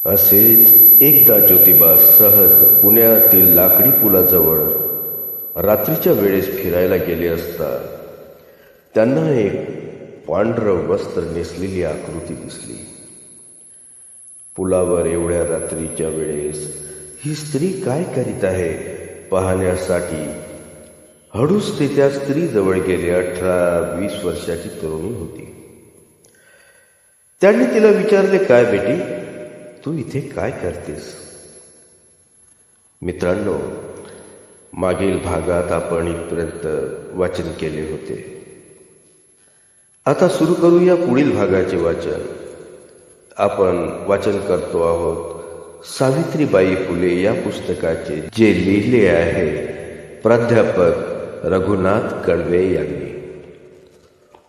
असेच एकदा ज्योतिबा सहज पुण्यातील लाकडी पुलाजवळ रात्रीच्या वेळेस फिरायला गेले असता त्यांना एक पांढरं वस्त्र नेसलेली आकृती दिसली. पुलावर एवढ्या रात्रीच्या वेळेस ही स्त्री काय करीत आहे पाहण्यासाठी हळूच ते त्या स्त्रीजवळ गेले. 18-20 वर्षाची तरुणी होती. त्यांनी तिला विचारले, काय बेटी, तू इथे काय करतेस? मित्रांनो, मागील भागात आपण इथपर्यंत वाचन केले होते. आता सुरू करूया पुढील भागाचे वाचन. आपण वाचन करतो आहोत सावित्रीबाई फुले या पुस्तकाचे, जे लिहिले आहे प्राध्यापक रघुनाथ कडवे यांनी.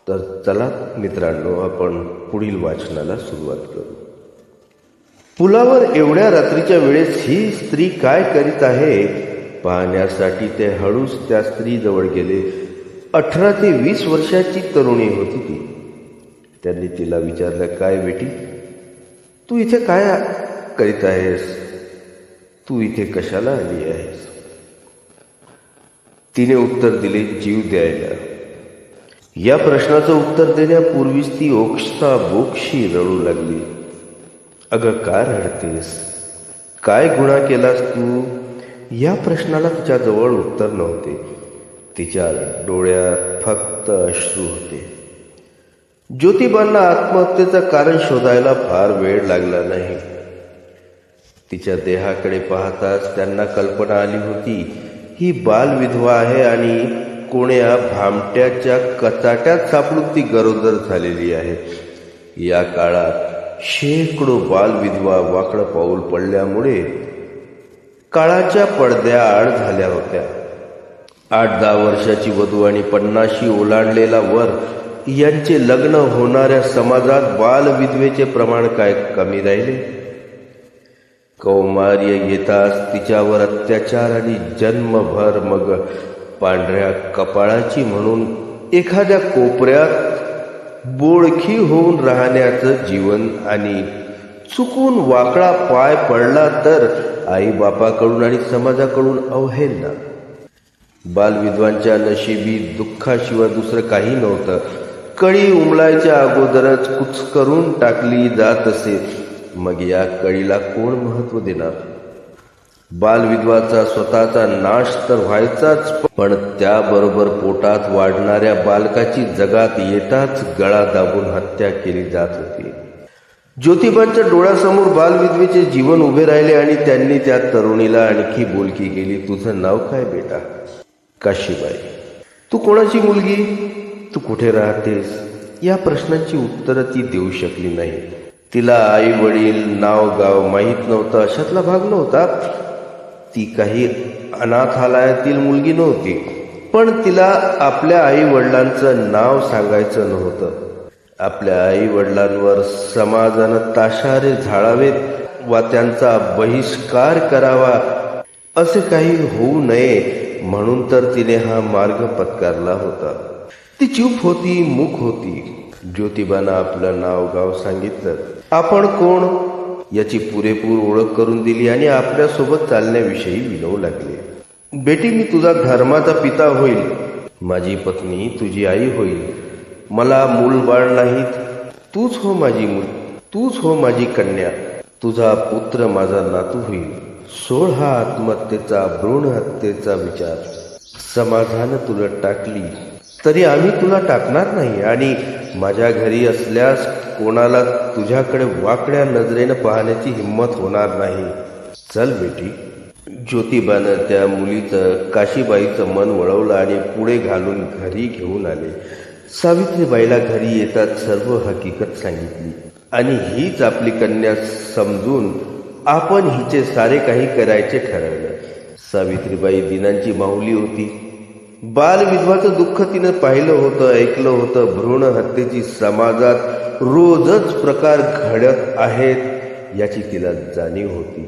तर चला मित्रांनो, आपण पुढील वाचनाला सुरुवात करू. पुलावर एवढ्या रात्रीच्या वेळेस ही स्त्री काय करीत आहे पाहण्यासाठी ते हळूच त्या स्त्रीजवळ गेले. 18 ते 20 वर्षाची तरुणी होती ती. त्यांनी तिला विचारलं, काय बेटी, तू इथे काय करीत आहेस? तू इथे कशाला आली आहेस? तिने उत्तर दिले, जीव द्यायला. या प्रश्नाचं उत्तर देण्यापूर्वीच ती ओक्साबोक्शी रडू लागली. अगं, का रडतेस? काय गुन्हा केलास तू? या प्रश्नाला तिच्याजवळ उत्तर नव्हते. तिच्या डोळ्यात फक्त अश्रू होते. ज्योतिबांना आत्महत्येचं कारण शोधायला फार वेळ लागला नाही. तिच्या देहाकडे पाहताच त्यांना कल्पना आली होती, ही बालविधवा आहे आणि कोण्या भामट्याच्या कचाट्यात सापडून ती गरोदर झालेली आहे. या काळात शेकडो बालविधवा वाकडं पाऊल पडल्यामुळे काळाच्या पडद्याआड झाल्या होत्या. 8-10 वर्षाची वधू आणि 50शी ओलांडलेला वर यांचे लग्न होणाऱ्या समाजात बालविधवेचे प्रमाण काय कमी राहिले? कौमार्य येताच तिच्यावर अत्याचार आणि जन्मभर मग पांढऱ्या कपाळाची म्हणून एखाद्या कोपऱ्यात बोळखी होऊन राहण्याचं जीवन, आणि चुकून वाकडा पाय पडला तर आई बापाकडून आणि समाजाकडून अवहेलना. बालविधवांच्या नशिबी दुःखाशिवाय दुसरं काही नव्हतं. कळी उमलायच्या अगोदरच कुचकरून टाकली जात असे. मग या कळीला कोण महत्व देणार? बालविधवाचा स्वतःचा नाश तर व्हायचाच, पण त्याबरोबर पोटात वाढणाऱ्या बालकाची जगात येताच गळा दाबून हत्या केली जात होती. ज्योतिबांच्या डोळ्यासमोर बालविधवेचे जीवन उभे राहिले आणि त्यांनी त्या तरुणीला आणखी बोलकी केली. तुझं नाव काय बेटा? काशीबाई. तू कोणाची मुलगी? तू कुठे राहतेस? या प्रश्नांची उत्तरं ती देऊ शकली नाही. तिला आई वडील, नाव गाव माहीत नव्हतं, अशातला भाग नव्हता. ती काही अनाथालयातील मुलगी नव्हती, पण तिला आपल्या आई वडिलांचं नाव सांगायचं नव्हतं. आपल्या आई वडिलांवर समाजानं ताशारे झाडावेत वा त्यांचा बहिष्कार करावा असे काही होऊ नये म्हणून तर तिने हा मार्ग पत्करला होता. ती चूप होती, मूक होती. ज्योतिबांना आपलं नाव गाव सांगितलं, आपण कोण याची पुरेपूर ओळख करून दिली आणि आपल्यासोबत चालण्याविषयी विनवू लागले. बेटी, मी तुझा धर्माचा पिता होईल. माझी पत्नी तुझी आई होईल. मला मूल बाळ नाहीत. तूच हो माझी मूल, तूच हो माझी कन्या. तुझा पुत्र माझा नातू होईल. सोड हा आत्महत्येचा, भ्रूण हत्येचा विचार. समाजानं तुला टाकली तरी आम्ही तुला टाकणार नाही, आणि माझ्या घरी असल्यास कोणाला तुझ्याकडे वाकड्या नजरेनं पाहण्याची हिंमत होणार नाही. चल बेटी. ज्योतिबानं त्या मुलीचं, काशीबाईचं मन वळवलं आणि पुढे घालून घरी घेऊन आले. सावित्रीबाईला घरी येतात सर्व हकीकत सांगितली आणि हीच आपली कन्या समजून आपण हिचे सारे काही करायचे ठरवलं. सावित्रीबाई दिनांची माऊली होती. बालविधवाचं दुःख तिनं पाहिलं होतं, ऐकलं होतं. भ्रूण हत्येची समाजात रोजच प्रकार घडत आहेत याची तिला जाणीव होती.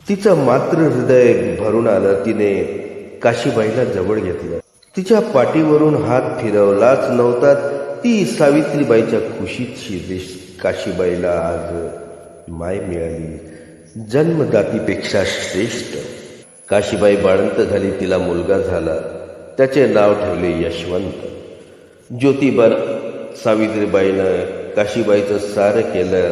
तिचं मात्र हृदय भरून आलं. तिने काशीबाईला जवळ घेतलं. तिच्या पाठीवरून हात फिरवलाच नव्हता. ती सावित्रीबाईच्या खुशीत शिरली. काशीबाईला आज माय मिळाली. जन्मदातीपेक्षा श्रेष्ठ. काशीबाई बाळंत झाली, तिला मुलगा झाला, त्याचे नाव ठेवले यशवंत. ज्योतिबा सावित्रीबाईनं काशीबाईचं सारं केलं,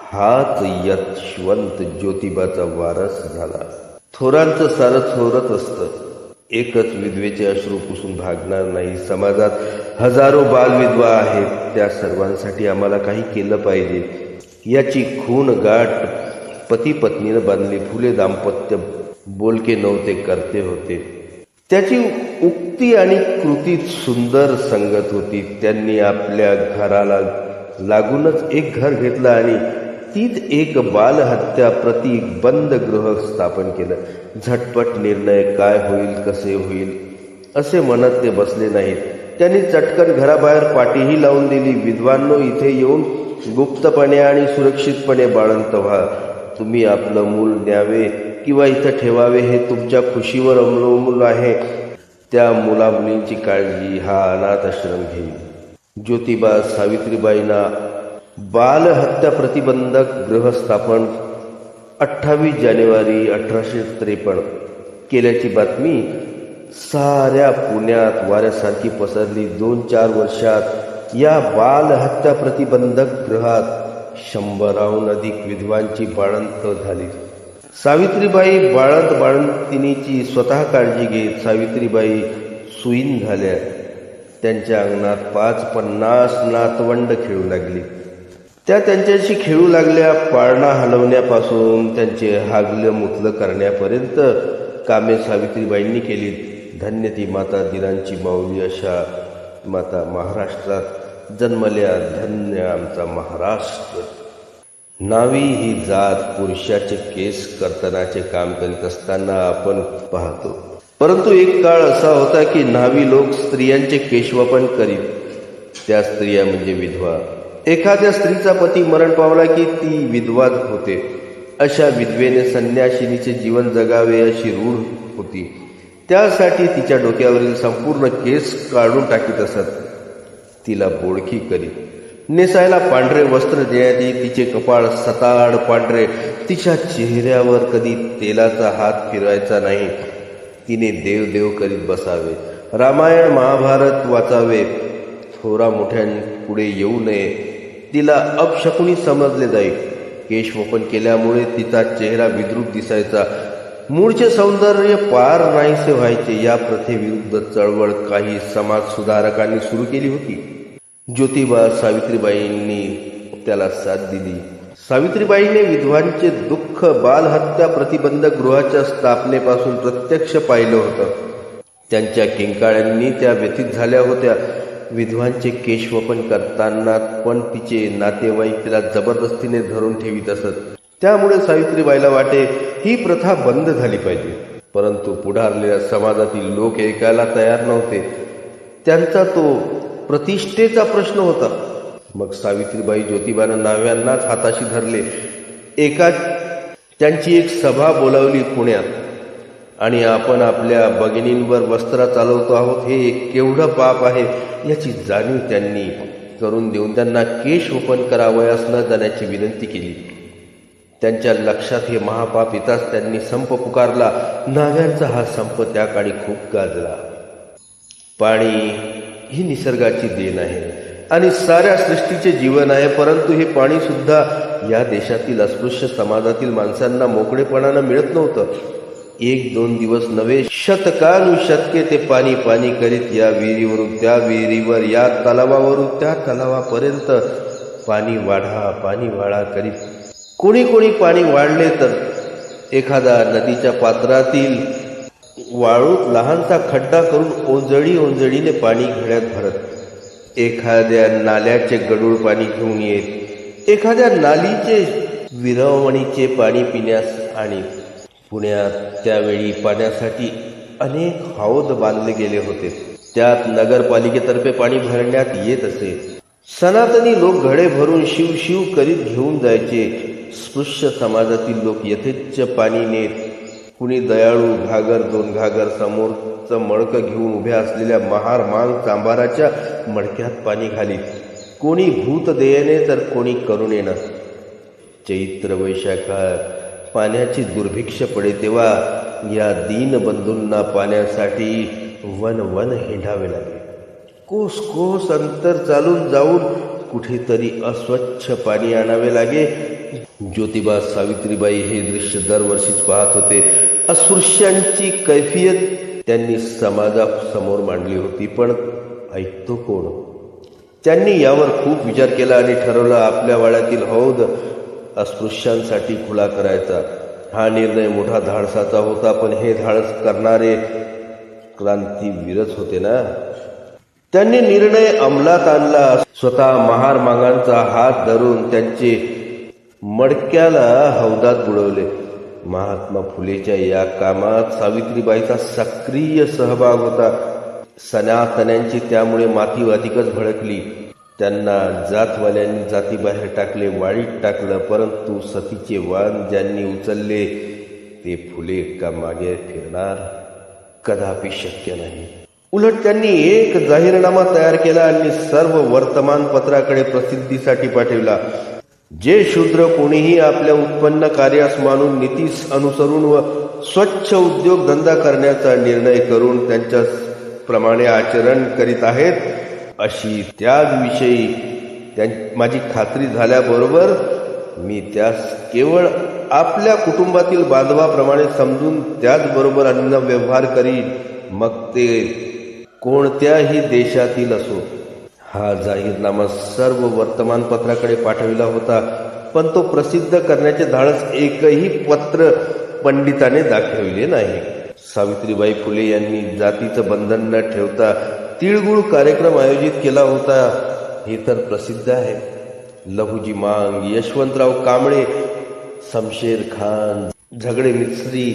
हाच यशवंत ज्योतिबाचा वारस झाला. थोरांचं सारं थोरच असतं. एकच विधवेचे अश्रू पुसून भागणार नाही. समाजात हजारो बालविधवा आहेत, त्या सर्वांसाठी आम्हाला काही केलं पाहिजे. याची खूण गाठ पती पत्नीनं बांधली. फुले दाम्पत्य बोलके नव्हते, करते होते. त्याची उक्ती आणि कृतीत सुंदर संगत होती. त्यांनी आपल्या घराला लागूनच एक घर घेतलं आणि तीच एक बालहत्या प्रतिबंध गृह स्थापन केलं. झटपट निर्णय, काय होईल कसे होईल असे म्हणत ते बसले नाहीत. त्यांनी चटकन घराबाहेर पाटीही लावून दिली. विद्वांनो, इथे येऊन गुप्तपणे आणि सुरक्षितपणे बाळंत व्हा. तुम्ही आपलं मूल न्यावे किंवा इथं ठेवावे हे तुमच्या खुशीवर अवलंबून आहे. त्या मुलामुलींची काळजी हा अनाथ आश्रम घेईल. ज्योतिबा सावित्रीबाईंना बालहत्या प्रतिबंधक गृह स्थापन 28 जानेवारी 1853 केल्याची बातमी साऱ्या पुण्यात वाऱ्यासारखी पसरली. 2-4 वर्षात या बालहत्या प्रतिबंधक गृहात 100हून अधिक विधवांची बाळंत झाली. सावित्रीबाई बाळंतिणीची स्वतः काळजी घेत. सावित्रीबाई सुईण झाल्या. त्यांच्या अंगणात 5-50 नातवंड खेळू लागली. त्या त्यांच्याशी खेळू लागल्या. पाळणा हलवण्यापासून त्यांचे हागलं मुतलं करण्यापर्यंत कामे सावित्रीबाईंनी केली. धन्य ती माता, दिनांची माऊली अशा माता महाराष्ट्रात जन्मल्या. धन्य आमचा महाराष्ट्र. नावी ही जात पुरुषाचे केस कर्तनाचे काम करीत असताना आपण पाहतो. परंतु एक काळ असा होता की न्हावी लोक स्त्रियांचे केशवपन करीत. त्या स्त्रिया म्हणजे विधवा. एखाद्या स्त्रीचा पती मरण पावला की ती विधवा होते. अशा विधवेने संन्यासिनीचे जीवन जगावे अशी रूढ होती. त्यासाठी तिच्या डोक्यावरील संपूर्ण केस काढून टाकीत असत. तिला बोडखी करीत. नेसायला पांढरे वस्त्र देण्यात येई. तिचे कपाळ सताड पांढरे. तिच्या चेहऱ्यावर कधी तेलाचा हात फिरवायचा नाही. तिने देवदेव करीत बसावे. रामायण महाभारत वाचावे. थोरा मोठ्यांपुढे येऊ नये. तिला अपशकुनी समजले जाई. केशवपन केल्यामुळे तिचा चेहरा विद्रूप दिसायचा. मूळचे सौंदर्य पार नाहीसे व्हायचे. या प्रथेविरुद्ध चळवळ काही समाजसुधारकांनी सुरू केली होती. ज्योतिबा सावित्रीबाईंनी त्याला साथ दिली. सावित्रीबाईंनी विधवांचे दुःख बालहत्या प्रतिबंधक गृहाच्या स्थापनेपासून प्रत्यक्ष पाहिलं होतं. त्यांच्या किंकाळ्यांनी त्या व्यथित झाल्या होत्या. विधवांचे केशवपन करताना पण तिचे नातेवाईक तिला जबरदस्तीने धरून ठेवीत असत. त्यामुळे सावित्रीबाईला वाटे ही प्रथा बंद झाली पाहिजे. परंतु पुढारलेल्या समाजातील लोक ऐकायला तयार नव्हते. त्यांचा तो प्रतिष्ठेचा प्रश्न होता. मग सावित्रीबाई ज्योतिबानं न्हाव्यांनाच हाताशी धरले. त्यांची एक सभा बोलावली पुण्यात. आणि आपण आपल्या भगिनींवर वस्त्र चालवतो आहोत, हे केवढं पाप आहे याची जाणीव त्यांनी करून देऊन त्यांना केशवपन करावयास न जाण्याची विनंती केली. त्यांच्या लक्षात हे महापाप येताच त्यांनी संप पुकारला. न्हाव्यांचा हा संप त्या काळी खूप गाजला. पाणी ही निसर्गाची देण आहे आणि साऱ्या सृष्टीचे जीवन आहे. परंतु हे पाणी सुद्धा या देशातील अस्पृश्य समाजातील माणसांना मोकळेपणानं मिळत नव्हतं. 1-2 दिवस नव्हे, शतकानुशतके ते पाणी पाणी करीत या विहिरीवरून त्या विहिरीवर, या तलावावरून त्या तलावापर्यंत पाणी वाढा करीत. कोणी पाणी वाढले तर एखादा नदीच्या पात्रातील वाळूत लहानसा खड्डा करून ओंजळीने पाणी घड्यात भरत. एखाद्या नाल्याचे गडूळ पाणी घेऊन येत. एखाद्या नालीचे विरवणीचे पाणी पिण्यास आणि पुण्यात त्यावेळी पाण्यासाठी अनेक हौद बांधले गेले होते. त्यात नगरपालिकेतर्फे पाणी भरण्यात येत असे. सनातनी लोक घडे भरून शिव करीत घेऊन जायचे. स्पृश्य समाजातील लोक यथेच्छ पाणी नेत. कुणी दयाळू घागर 2 घागर समोरचं मडकं घेऊन उभ्या असलेल्या महार मांग चांभाराच्या मडक्यात पाणी घालीत. कोणी भूत दयेने तर कोणी करुणेनं. चैत्र वैशाखात पाण्याची दुर्भिक्ष पडे तेव्हा या दीनबंधूंना पाण्यासाठी वन वन हिंडावे लागे. कोस कोस अंतर चालून जाऊन कुठेतरी अस्वच्छ पाणी आणावे लागे. ज्योतिबा सावित्रीबाई हे दृश्य दरवर्षीच पाहत होते. अस्पृश्यांची कैफियत त्यांनी समाजासमोर मांडली होती, पण ऐकतो कोण? त्यांनी यावर खूप विचार केला आणि ठरवलं आपल्या वाड्यातील हौद अस्पृश्यांसाठी खुला करायचा. हा निर्णय मोठा धाडसाचा होता, पण हे धाडस करणारे क्रांतीवीरच होते ना. त्यांनी निर्णय अंमलात आणला. स्वतः महार मागांचा हात धरून त्यांचे मडक्याला हौदात बुडवले. महात्मा फुलेच्या या कामात सावित्रीबाईचा सक्रिय सहभाग होता. सनातन्यांची त्यामुळे माती अधिकच भडकली. त्यांना जातवाल्यांनी जातीबाहेर टाकले, वाळीत टाकलं. परंतु सतीचे वाण ज्यांनी उचलले ते फुले का मागे फिरणार? कदापि शक्य नाही. उलट त्यांनी एक जाहीरनामा तयार केला आणि सर्व वर्तमानपत्राकडे प्रसिद्धीसाठी पाठविला. जे शूद्र कोणीही आपल्या उत्पन्न कार्यास मानून नीतीस अनुसरून व स्वच्छ उद्योगधंदा करण्याचा निर्णय करून त्यांच्या प्रमाणे आचरण करीत आहेत, अशी त्याचविषयी माझी खात्री झाल्याबरोबर मी त्यास केवळ आपल्या कुटुंबातील बांधवाप्रमाणे समजून त्याचबरोबर अन्न व्यवहार करीन, मग ते कोणत्याही देशातील असो. हा जाहीरनामा सर्व वर्तमानपत्राकडे पाठविला होता, पण तो प्रसिद्ध करण्याचे धाडस एकही पत्र पंडिताने दाखविले नाही. सावित्रीबाई फुले यांनी जातीचं बंधन न ठेवता तिळगुळ कार्यक्रम आयोजित केला होता, हे तर प्रसिद्ध आहे. लहुजी मांग, यशवंतराव कांबळे, शमशेर खान, झगडे मिस्त्री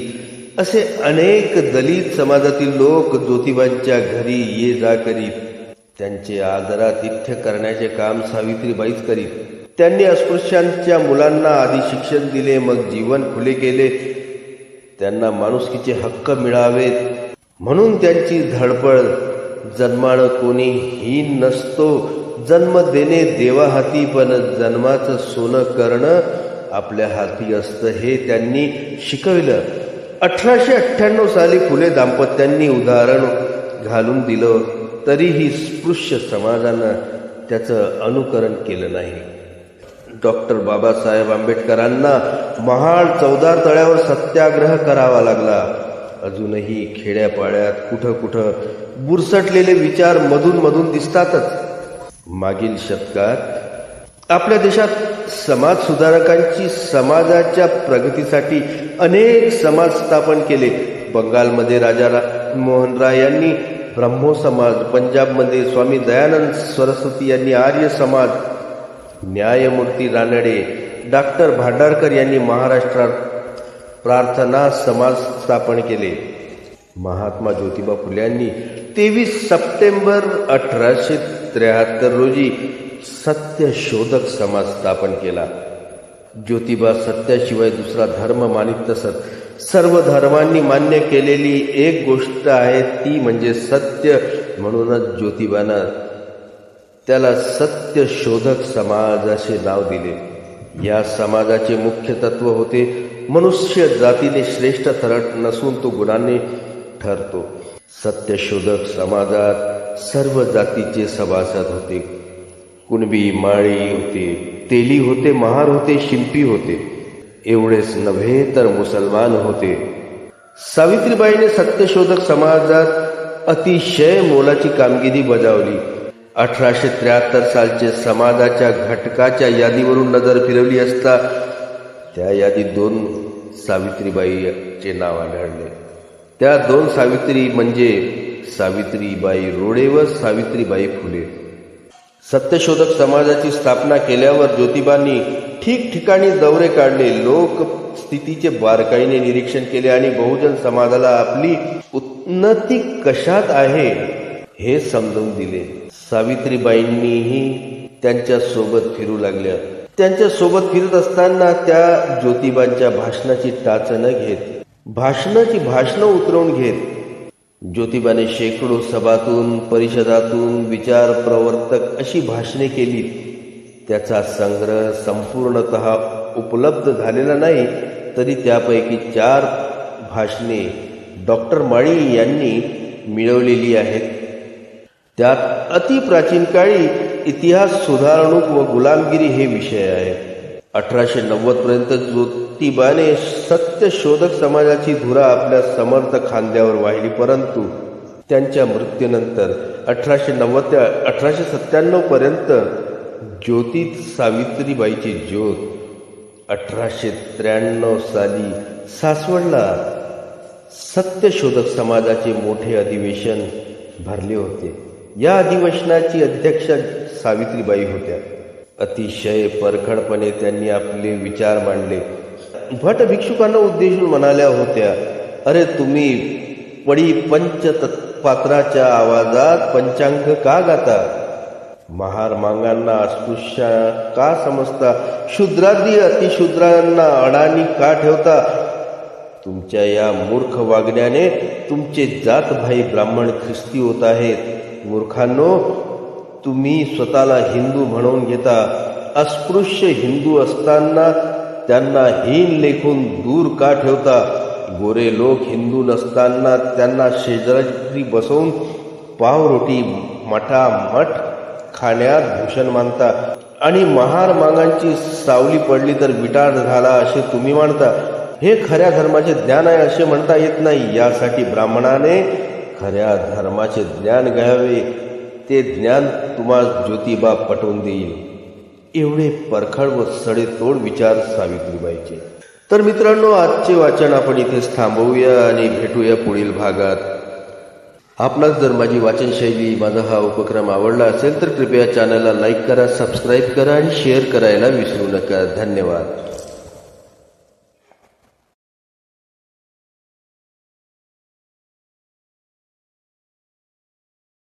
असे अनेक दलित समाजातील लोक ज्योतिबांच्या घरी ये जा करीत. त्यांचे आदरातिथ्य करण्याचे काम सावित्रीबाईच करीत. त्यांनी अस्पृश्यांच्या मुलांना आधी शिक्षण दिले, मग जीवन खुले केले. त्यांना माणुसकीचे हक्क मिळावेत म्हणून त्यांची धडपड. जन्मानं कोणी हीन नसतो, जन्म देणे देवा हाती, पण जन्माचं सोनं करणं आपल्या हाती असतं, हे त्यांनी शिकविलं. 1898 साली फुले दाम्पत्यांनी उदाहरण घालून दिलं, तरीही स्पृश्य समाजानं त्याचं अनुकरण केलं नाही. डॉक्टर बाबासाहेब आंबेडकरांना महाड 14 तळ्यावर सत्याग्रह करावा लागला. अजूनही खेड्यापाड्यात कुठं कुठं बुरसटलेले विचार मधून मधून दिसतातच. मागील शतकात आपल्या देशात समाज सुधारकांची समाजाच्या प्रगतीसाठी अनेक समाज स्थापन केले. बंगालमध्ये राजा मोहन राय यांनी ब्रह्मो समाज, पंजाबमध्ये स्वामी दयानंद सरस्वती यांनी आर्य समाज, न्यायमूर्ती रानडे, डॉक्टर भांडारकर यांनी महाराष्ट्रात प्रार्थना समाज स्थापन केले. महात्मा ज्योतिबा फुल्यांनी 23 सप्टेंबर 1873 रोजी सत्यशोधक समाज स्थापन केला. ज्योतिबा सत्याशिवाय दुसरा धर्म मानित नसत. सर्व धर्मांनी मान्य केलेली एक गोष्ट आहे, ती म्हणजे सत्य. म्हणूनच ज्योतिबानं त्याला सत्यशोधक समाज असे नाव दिले. या समाजाचे मुख्य तत्व होते, मनुष्य जातीने श्रेष्ठ ठरत नसून तो गुणांनी ठरतो. सत्यशोधक समाजात सर्व जातीचे सभासद होते. कुणबी, माळी होते, तेली होते, महार होते, शिंपी होते. एवढेच नव्हे तर मुसलमान होते. सावित्रीबाईने सत्यशोधक समाजात अतिशय मोलाची कामगिरी बजावली. 1873 सालचे समाजाच्या घटकाच्या यादीवरून नजर फिरवली असता त्या यादीत 2 सावित्रीबाईचे नाव आढळले. त्या 2 सावित्री म्हणजे सावित्रीबाई रोडे व सावित्रीबाई फुले. सत्यशोधक समाजाची स्थापना केल्यावर ज्योतिबांनी ठिकठिकाणी दौरे काढले, लोक स्थितीचे बारकाईने निरीक्षण केले आणि बहुजन समाजाला आपली उन्नती कशात आहे हे समजून दिले. सावित्रीबाईंनीही त्यांच्या सोबत फिरू लागल्या. त्यांच्या सोबत फिरत असताना त्या ज्योतिबांच्या भाषणाची टाच न घेत, भाषणं उतरवून घेत. ज्योतिबाने शेकडो सभातून, परिषदातून विचार प्रवर्तक अशी भाषणे केली. त्याचा संग्रह संपूर्णतः उपलब्ध झालेला नाही, तरी त्यापैकी 4 भाषणे डॉक्टर माळी यांनी मिळवलेली आहेत. त्यात अतिप्राचीन काळी इतिहास, सुधारणूक व गुलामगिरी हे विषय आहेत. 1890 पर्यंत ज्योतिबाने सत्यशोधक समाजाची धुरा आपल्या समर्थ खांद्यावर वाहिली, परंतु त्यांच्या मृत्यूनंतर 1890 ते 1897 पर्यंत ज्योतीत सावित्रीबाईची ज्योत 1893 साली सासवडला सत्यशोधक समाजाचे मोठे अधिवेशन भरले होते. या अधिवेशनाची अध्यक्षा सावित्रीबाई होत्या. अतिशय परखडपणे त्यांनी आपले विचार मांडले. भट भिक्षुकांना उद्देशून म्हणाल्या होत्या, अरे तुम्ही पडी पंचपात्राच्या आवाजात पंचांग का गाता? महार मांगांना अस्पृश्य का समजता? शूद्रादी अतिशूद्रांना अडाणी का ठेवता? तुमच्या या मूर्ख वागण्याने तुमचे जातभाई ब्राह्मण ख्रिस्ती होत आहेत. मूर्खांनो, तुम्ही स्वतःला हिंदू म्हणून घेता. अस्पृश्य हिंदू असताना त्यांना हीन लेखून दूर का ठेवता? गोरे लोक हिंदू नसताना त्यांना शेजारी बसवून पावरोटी मठामठ खाण्यात भूषण मानता आणि महार मागांची सावली पडली तर विटाळ झाला असे तुम्ही मानता. हे खऱ्या धर्माचे ज्ञान आहे असे म्हणता येत नाही. यासाठी ब्राह्मणाने खऱ्या धर्माचे ज्ञान घ्यावे. ते ज्ञान तुम्हाला ज्योतिबा पटवून देईल. एवढे परखड व सडेतोड विचार सावित्रीबाईचे. तर मित्रांनो, आजचे वाचन आपण इथेच थांबवूया आणि भेटूया पुढील भागात. आपणास जर माझी वाचनशैली, माझा हा उपक्रम आवडला असेल तर कृपया चॅनलला लाईक करा, सबस्क्राईब करा आणि शेअर करायला विसरू नका. धन्यवाद.